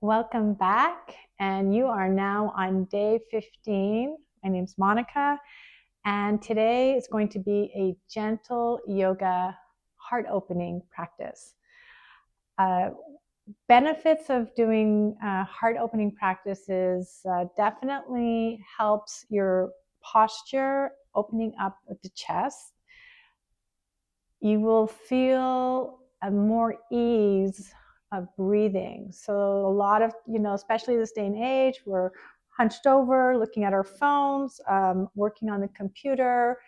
Welcome back, and you are now on day 15. My name's Monica, and today is going to be a gentle yoga heart opening practice. Benefits of doing heart opening practices definitely helps your posture, opening up the chest. You will feel a more ease of breathing. So a lot of, especially this day and age, we're hunched over, looking at our phones, working on the computer.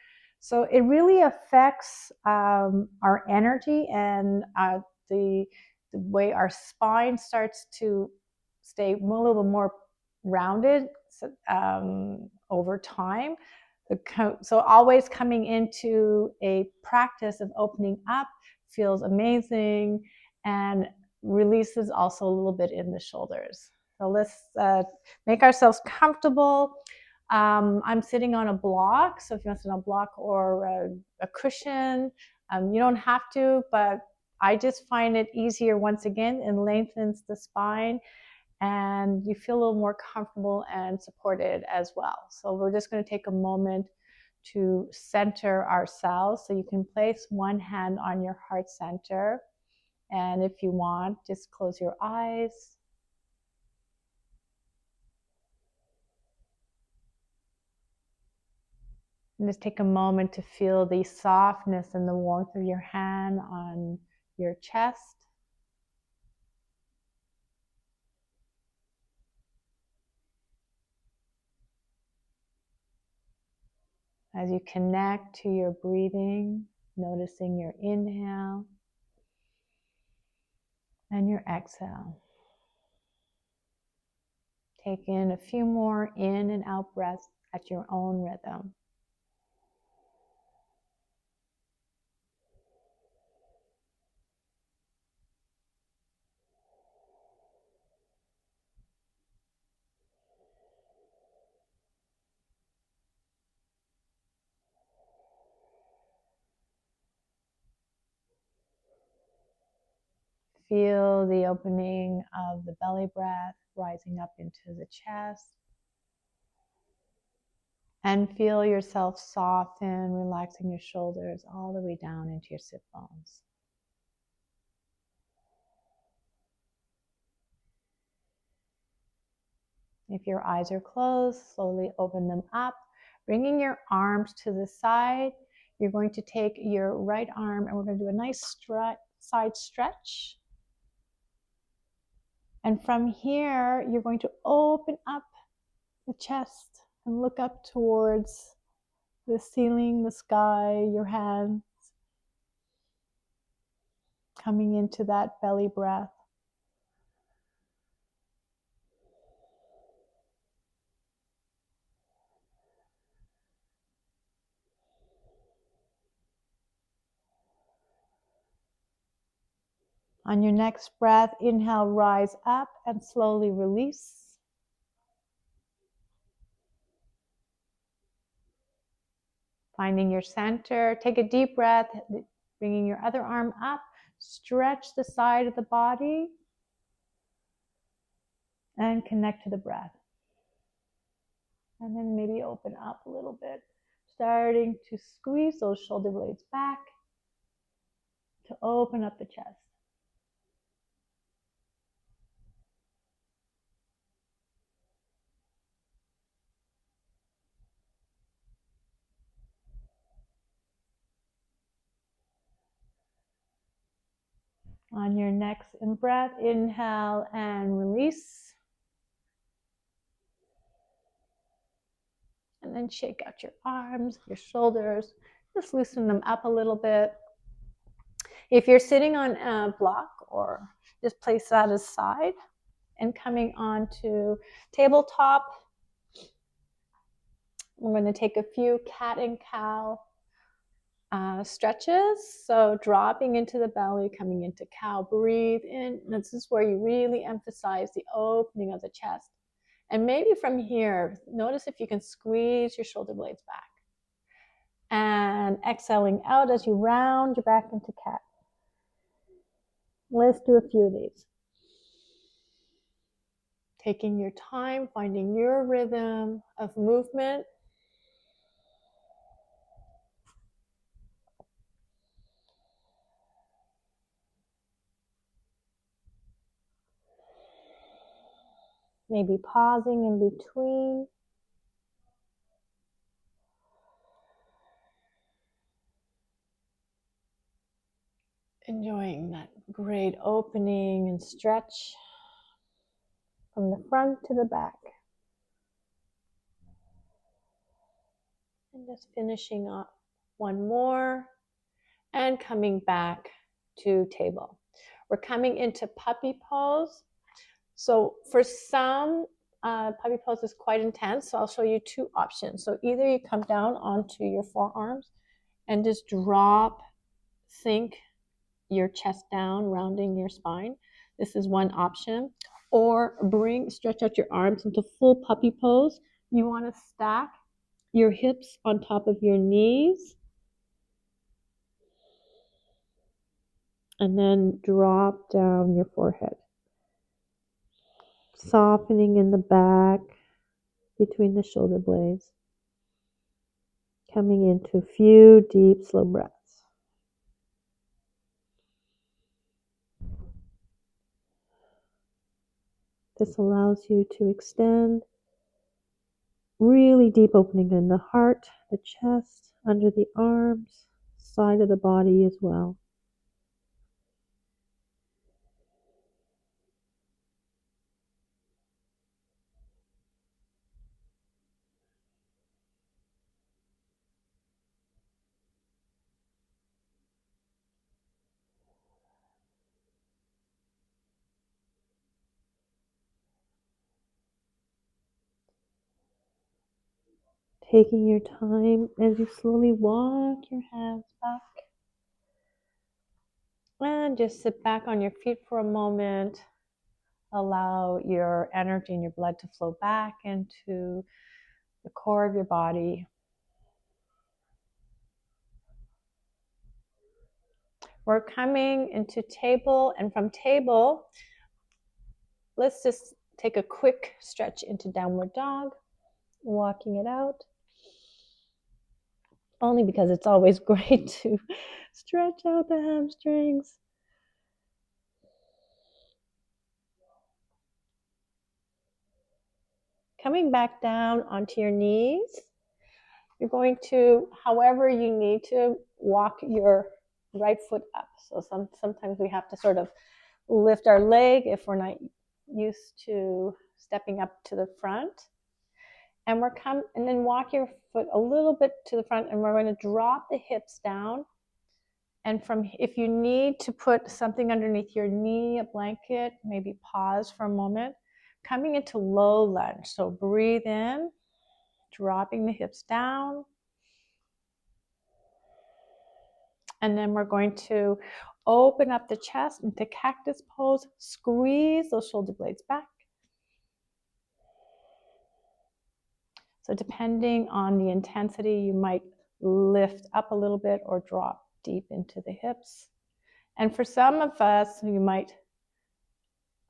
So it really affects our energy and the way our spine starts to stay a little bit more rounded over time. So always coming into a practice of opening up feels amazing and releases also a little bit in the shoulders. So let's make ourselves comfortable. I'm sitting on a block, so if you want to sit on a block or a cushion, you don't have to, but I just find it easier once again and lengthens the spine, and you feel a little more comfortable and supported as well. So we're just going to take a moment to center ourselves. So you can place one hand on your heart center, and if you want, just close your eyes. And just take a moment to feel the softness and the warmth of your hand on your chest. As you connect to your breathing, noticing your inhale and your exhale. Take in a few more in and out breaths at your own rhythm. Feel the opening of the belly breath rising up into the chest. And feel yourself soften, relaxing your shoulders all the way down into your sit bones. If your eyes are closed, slowly open them up, bringing your arms to the side. You're going to take your right arm and we're going to do a nice side stretch. And from here, you're going to open up the chest and look up towards the ceiling, the sky, your hands, coming into that belly breath. On your next breath, inhale, rise up and slowly release. Finding your center, take a deep breath, bringing your other arm up, stretch the side of the body, and connect to the breath. And then maybe open up a little bit, starting to squeeze those shoulder blades back to open up the chest. On your next breath, inhale and release. And then shake out your arms, your shoulders, just loosen them up a little bit. If you're sitting on a block, or just place that aside, and coming onto tabletop, we're going to take a few cat and cow stretches. So dropping into the belly, coming into cow, breathe in. This is where you really emphasize the opening of the chest. And maybe from here, notice if you can squeeze your shoulder blades back. And exhaling out as you round your back into cat. Let's do a few of these. Taking your time, finding your rhythm of movement. Maybe pausing in between. Enjoying that great opening and stretch from the front to the back. And just finishing up one more and coming back to table. We're coming into puppy pose. So for some, puppy pose is quite intense. So I'll show you two options. So either you come down onto your forearms and just sink your chest down, rounding your spine. This is one option. Or stretch out your arms into full puppy pose. You want to stack your hips on top of your knees. And then drop down your forehead. Softening in the back between the shoulder blades. Coming into a few deep, slow breaths. This allows you to extend. Really deep opening in the heart, the chest, under the arms, side of the body as well. Taking your time as you slowly walk your hands back. And just sit back on your feet for a moment. Allow your energy and your blood to flow back into the core of your body. We're coming into table, and from table, let's just take a quick stretch into downward dog, walking it out. Only because it's always great to stretch out the hamstrings. Coming back down onto your knees. You're going to, however you need to, walk your right foot up. So sometimes we have to sort of lift our leg if we're not used to stepping up to the front. And and then walk your foot a little bit to the front, and we're going to drop the hips down. And if you need to put something underneath your knee, a blanket, maybe pause for a moment. Coming into low lunge. So breathe in, dropping the hips down. And then we're going to open up the chest into cactus pose. Squeeze those shoulder blades back. So depending on the intensity, you might lift up a little bit or drop deep into the hips. And for some of us, you might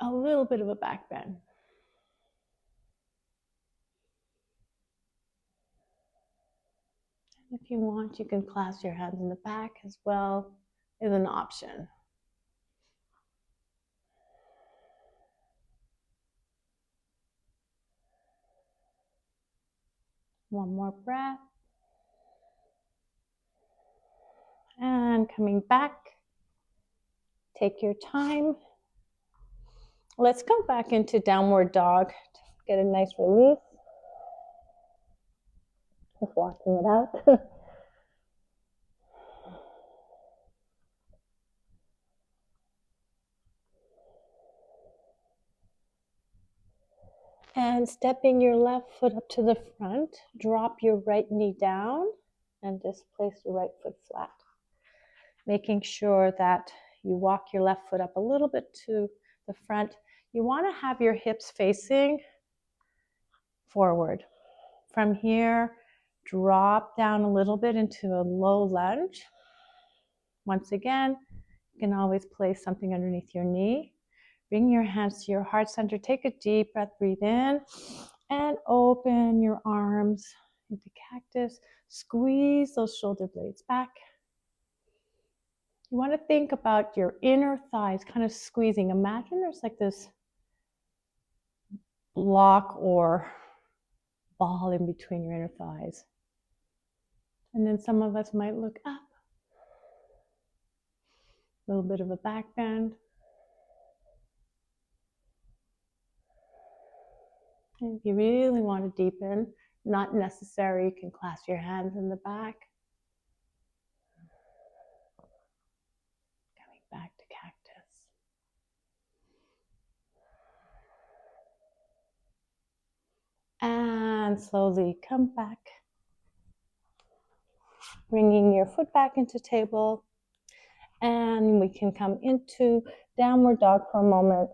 a little bit of a back bend. And if you want, you can clasp your hands in the back as well, is an option. One more breath. And coming back, take your time. Let's go back into downward dog to get a nice release. Just walking it out. And stepping your left foot up to the front, drop your right knee down and just place your right foot flat. Making sure that you walk your left foot up a little bit to the front. You want to have your hips facing forward. From here, drop down a little bit into a low lunge. Once again, you can always place something underneath your knee. Bring your hands to your heart center. Take a deep breath, breathe in, and open your arms into cactus. Squeeze those shoulder blades back. You want to think about your inner thighs kind of squeezing. Imagine there's like this block or ball in between your inner thighs. And then some of us might look up. A little bit of a back bend. And if you really want to deepen, not necessary, you can clasp your hands in the back. Coming back to cactus. And slowly come back. Bringing your foot back into table. And we can come into downward dog for a moment.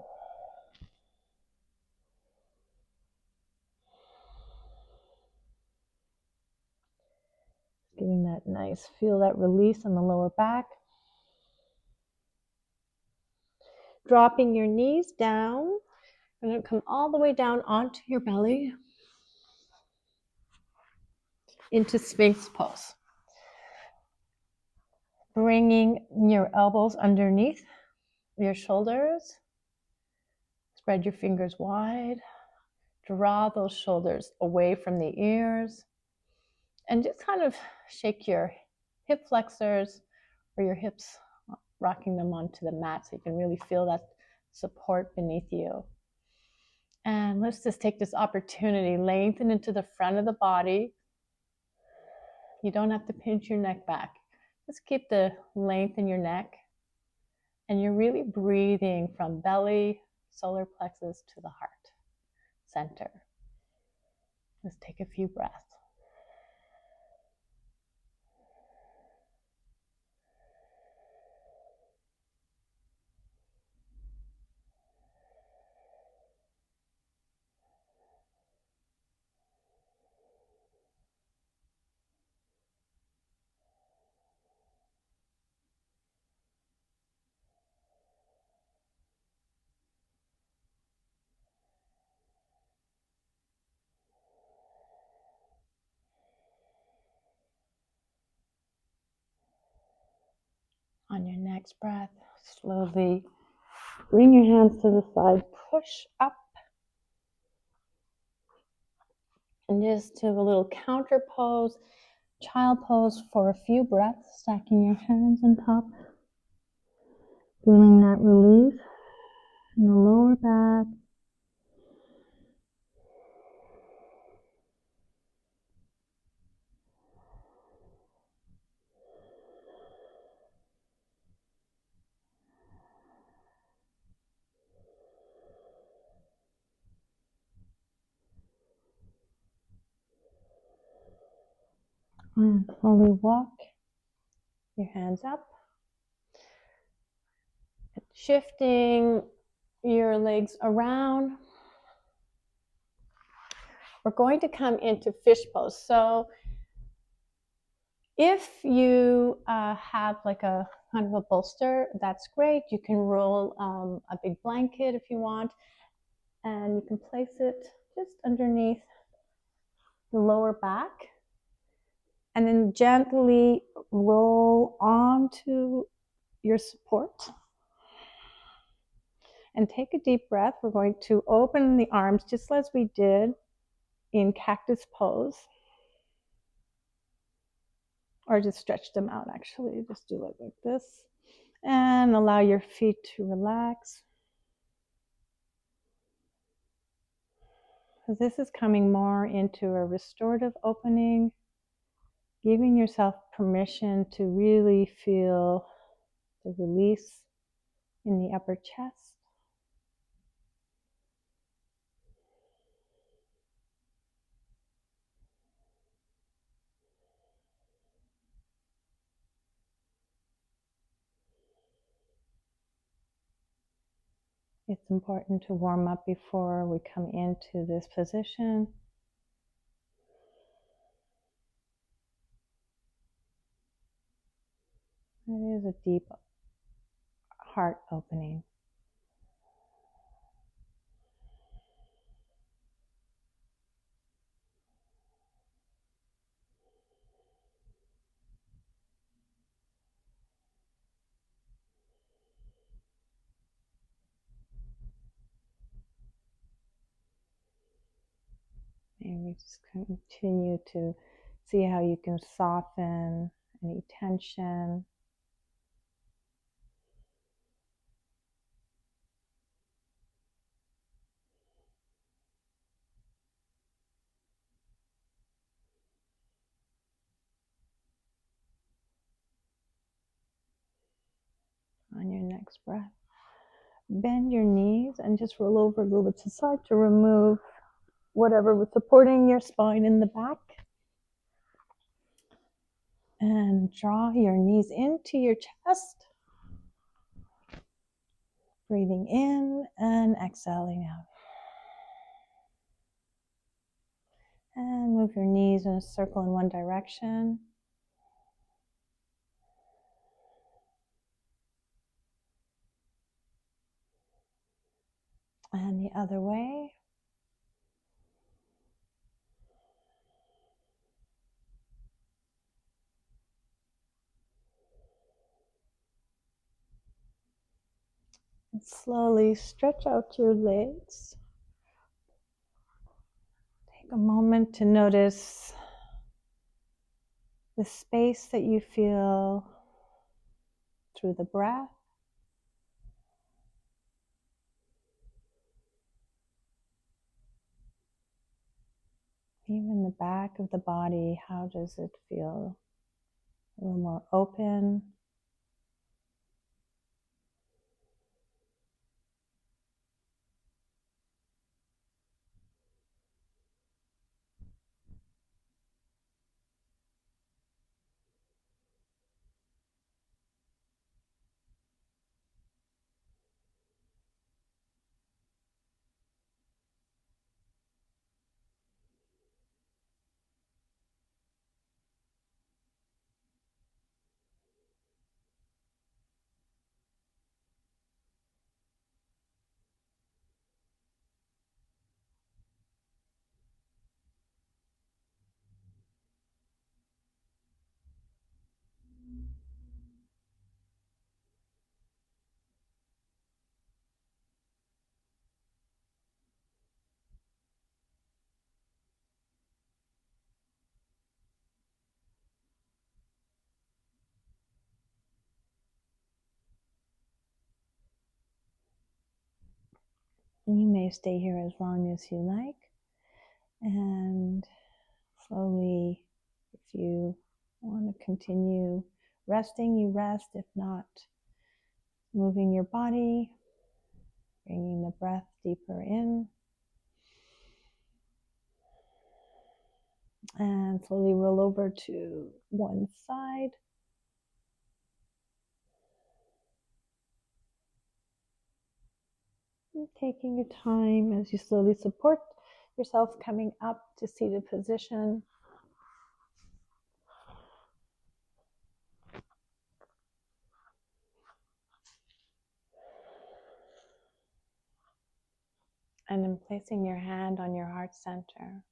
Giving that nice, feel that release on the lower back. Dropping your knees down. You're going to come all the way down onto your belly. Into Sphinx pose. Bringing your elbows underneath your shoulders. Spread your fingers wide. Draw those shoulders away from the ears. And just kind of shake your hip flexors or your hips, rocking them onto the mat so you can really feel that support beneath you. And let's just take this opportunity, lengthen into the front of the body. You don't have to pinch your neck back. Just keep the length in your neck. And you're really breathing from belly, solar plexus to the heart center. Let's take a few breaths. On your next breath, slowly bring your hands to the side, push up, and just do a little counter pose, child pose for a few breaths, stacking your hands on top, feeling that release in the lower back. And slowly walk your hands up, shifting your legs around. We're going to come into fish pose. So if you have like a kind of a bolster, that's great. You can roll a big blanket if you want, and you can place it just underneath the lower back, and then gently roll onto your support. And take a deep breath. We're going to open the arms just as we did in cactus pose. Or just stretch them out, actually. Just do it like this. And allow your feet to relax. So this is coming more into a restorative opening, giving yourself permission to really feel the release in the upper chest. It's important to warm up before we come into this position. It is a deep heart opening. we just continue to see how you can soften any tension. On your next breath, bend your knees and just roll over a little bit to the side to remove whatever was supporting your spine in the back. And draw your knees into your chest. Breathing in and exhaling out. And move your knees in a circle in one direction. And the other way. And slowly stretch out your legs. Take a moment to notice the space that you feel through the breath. Even the back of the body, how does it feel? A little more open. You may stay here as long as you like. And slowly, if you want to continue resting, you rest. If not, moving your body, bringing the breath deeper in. And slowly roll over to one side. And taking your time as you slowly support yourself coming up to seated position. And then placing your hand on your heart center.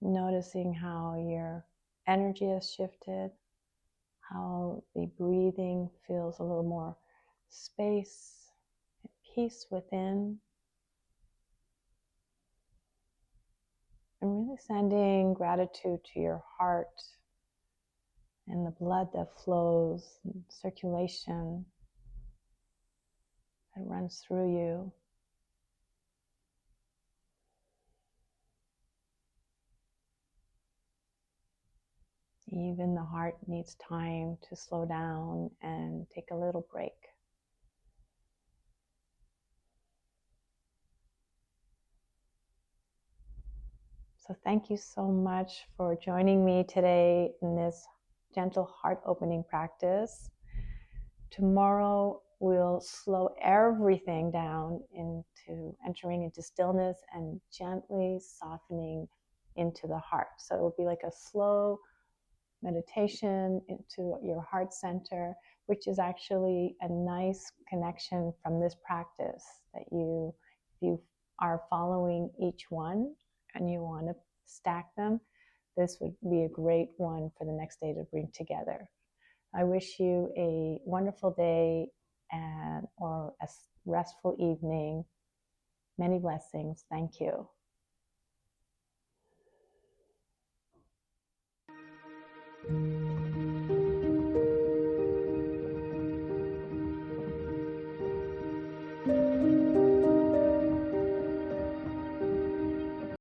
Noticing how your energy has shifted, how the breathing feels a little more space and peace within. And really sending gratitude to your heart and the blood that flows, and circulation that runs through you. Even the heart needs time to slow down and take a little break. So thank you so much for joining me today in this gentle heart opening practice. Tomorrow we'll slow everything down into entering into stillness and gently softening into the heart. So it will be like a slow meditation into your heart center, which is actually a nice connection from this practice that if you are following each one and you want to stack them, this would be a great one for the next day to bring together. I wish you a wonderful day or a restful evening. Many blessings. Thank you.